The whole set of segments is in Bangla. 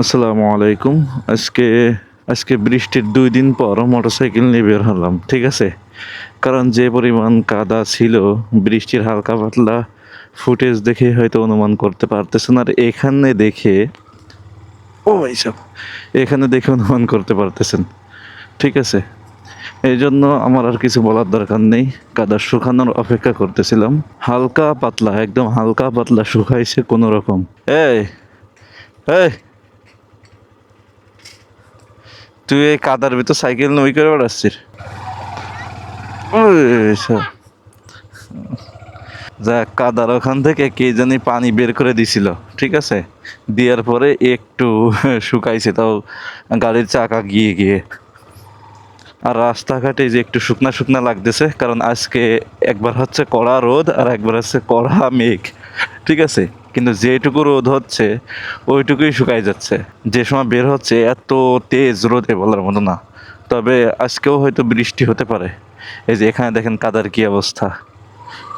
আসসালামু আলাইকুম। আজকে আজকে বৃষ্টির ২ দিন পর মোটরসাইকেল নিয়ে বের হলাম। ঠিক আছে? কারণ যে পরিমাণ কাদা ছিল, বৃষ্টির হালকা পাতলা ফুটেজ দেখে হয়তো অনুমান করতে পারতেছেন। আর এখানে দেখে ও এইসব এখানে দেখে অনুমান করতে পারতেছেন। ঠিক আছে? এইজন্য আমার আর কিছু বলার দরকার নেই। কাদা শুকানোর অপেক্ষা করতেছিলাম। হালকা পাতলা, একদম হালকা পাতলা শুকাইছে কোনরকম। এই, এই তুই এই কাদার ভিতর সাইকেল নই করে বেড়াচ্ছিস? ওই সব। যাক, কাদার ওখান থেকে কে জানি পানি বের করে দিছিল। ঠিক আছে, দেওয়ার পরে একটু শুকাইছে, তাও গাড়ির চাকা গিয়ে গিয়ে। আর রাস্তাঘাটে যে একটু শুকনা শুকনা লাগতেছে, কারণ আজকে একবার হচ্ছে কড়া রোদ আর একবার হচ্ছে কড়া মেঘ। ঠিক আছে, কিন্তু যেটুকু রোদ হচ্ছে ওইটুকুই শুকাই যাচ্ছে। যে সময় বের হচ্ছে এত তেজ রোদে বলার মতো না। তবে আজকেও হয়তো বৃষ্টি হতে পারে। এই যে এখানে দেখেন কাদার কি অবস্থা।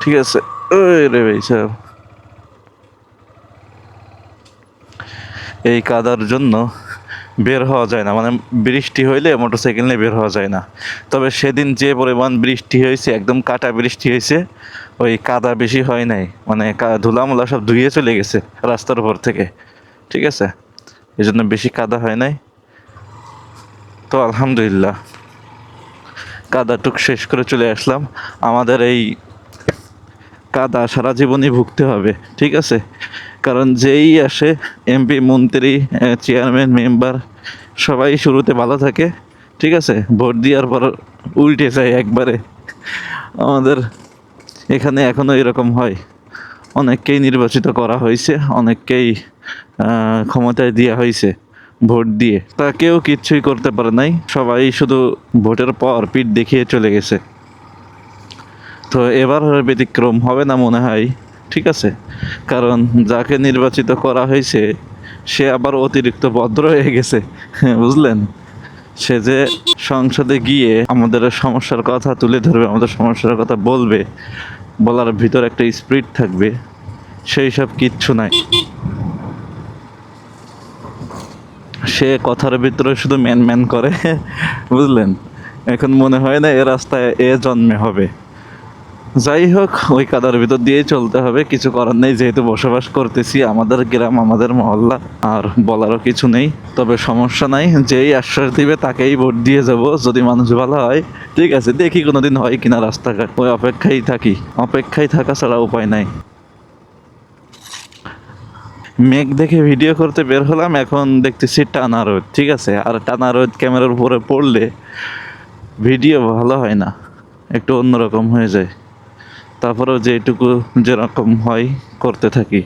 ঠিক আছে, ওই রে ভাই সাহেব, এই কাদার জন্য বের হওয়া যায় না। মানে বৃষ্টি হইলে মোটরসাইকেল নিয়ে বের হওয়া যায় না। তবে সেদিন যে পরিমাণ বৃষ্টি হয়েছে, একদম কাটা বৃষ্টি হয়েছে, ওই কাদা বেশি হয় নাই। মানে ধুলামুলা সব ধুয়ে চলে গেছে রাস্তার উপর থেকে। ঠিক আছে, এই জন্য বেশি কাদা হয় নাই। তো আলহামদুলিল্লাহ, কাদাটুক শেষ করে চলে আসলাম। আমাদের এই কাদা সারা জীবনই ভুগতে হবে। ঠিক আছে, কারণ যেই আসে এমপি, মন্ত্রী, চেয়ারম্যান, মেম্বার, সবাই শুরুতে ভালো থাকে। ঠিক আছে, ভোট দেওয়ার পর উল্টে যায় একবারে। আমাদের এখানে এখনো এরকম হয়। অনেককেই নির্বাচিত করা হয়েছে, অনেককেই ক্ষমতায় দেওয়া হয়েছে ভোট দিয়ে, তা কেউ কিচ্ছুই করতে পারে নাই। সবাই শুধু ভোটের পর পিঠ দেখিয়ে চলে গেছে। তো এবার আর ব্যতিক্রম হবে না মনে হয়। ঠিক আছে, কারণ যাকে নির্বাচিত করা হয়েছে সে আবার অতিরিক্ত ভদ্র হয়ে গেছে। বুঝলেন? সে যে সংসদে গিয়ে আমাদের সমস্যার কথা তুলে ধরবে, আমাদের সমস্যার কথা বলবে, বলার ভিতর একটা স্পিরিট থাকবে, সেই সব কিচ্ছু নাই। সে কথার ভিতরে শুধু ম্যান ম্যান করে। বুঝলেন? এখন মনে হয় না এ রাস্তায় এ জন্মে হবে। যাই হোক, ওই কাদার ভিতর দিয়েই চলতে হবে, কিছু করার নেই। যেহেতু বসবাস করতেছি, আমাদের গ্রাম, আমাদের মহল্লা, আর বলারও কিছু নেই। তবে সমস্যা নাই, যেই আশ্বাস দিবে তাকেই ভোট দিয়ে যাব, যদি মানুষ ভালো হয়। ঠিক আছে, দেখি কোনোদিন হয় কিনা রাস্তাঘাট, ওই অপেক্ষায় থাকি। অপেক্ষায় থাকা ছাড়া উপায় নাই। মেঘ দেখে ভিডিও করতে বের হলাম, এখন দেখতেছি টানা রোদ। ঠিক আছে, আর টানা রোদ ক্যামেরার উপরে পড়লে ভিডিও ভালো হয় না, একটু অন্যরকম হয়ে যায়। তারপরেও যেটুকু যেরকম হয় করতে থাকি।